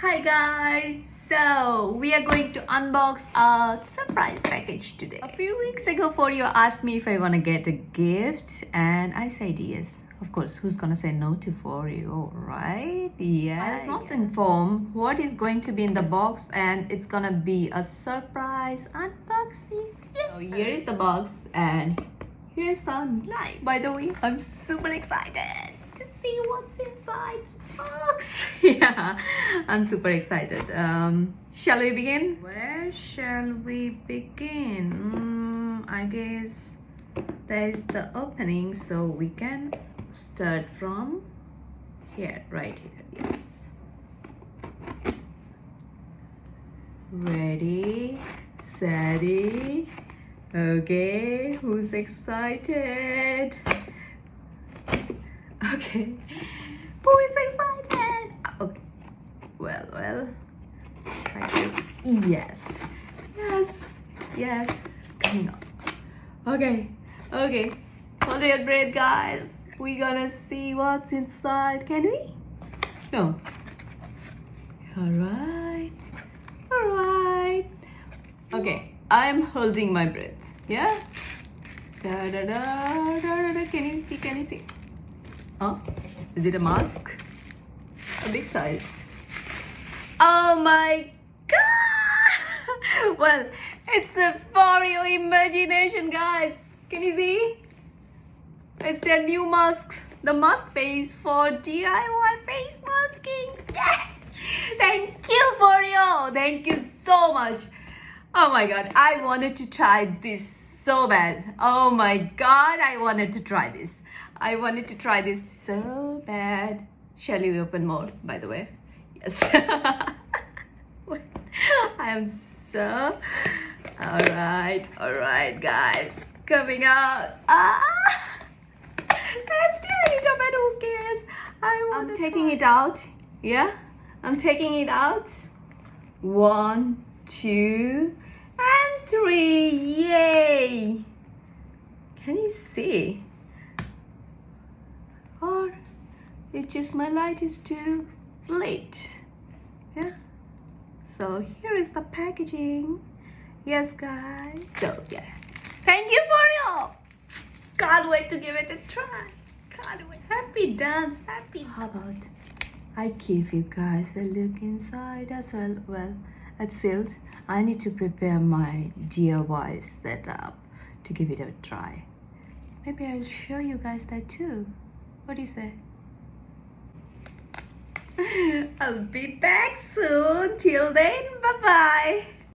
Hi guys! So we are going to unbox a surprise package today. A few weeks ago, Foreo asked me if I want to get a gift, and I said yes. Of course, who's gonna say no to Foreo, right? Yeah. I was not informed what is going to be in the box, and it's gonna be a surprise unboxing. Yeah. So here is the box, and here's the knife. By the way, I'm super excited to see what's inside the box. Yeah, I'm super excited. Shall we begin? Where shall we begin? I guess there's the opening, so we can start from here, right here. Yes. Ready, steady. Okay, who's excited? Okay, who is excited? Okay, well, I guess yes, it's coming up. Okay, hold your breath, guys. We're gonna see what's inside. Can we? No. All right. Okay, I'm holding my breath. Yeah. Da da da da da. Can you see? Huh? Is it a mask? A big size. Oh my god! Well, it's a Foreo imagination, guys. Can you see? It's their new mask. The mask base for DIY face masking. Yeah! Thank you, Foreo. Thank you so much. Oh my god, I wanted to try this so bad. Oh my god, I wanted to try this. I wanted to try this so bad. Shall we open more, by the way? Yes. I am so... Alright, guys. Coming out. That's tiny tomato, who cares? I'm taking it out. Yeah? I'm taking it out. 1, 2, and 3. Yay! Can you see? Or it's just my light is too late. Yeah. So here is the packaging. Yes, guys. So yeah. Thank you, Foreo. Can't wait to give it a try. Can't wait. Happy dance. Happy. How about I give you guys a look inside as well? Well, at Silt, I need to prepare my DIY setup to give it a try. Maybe I'll show you guys that too. What do you say? I'll be back soon. Till then, bye-bye.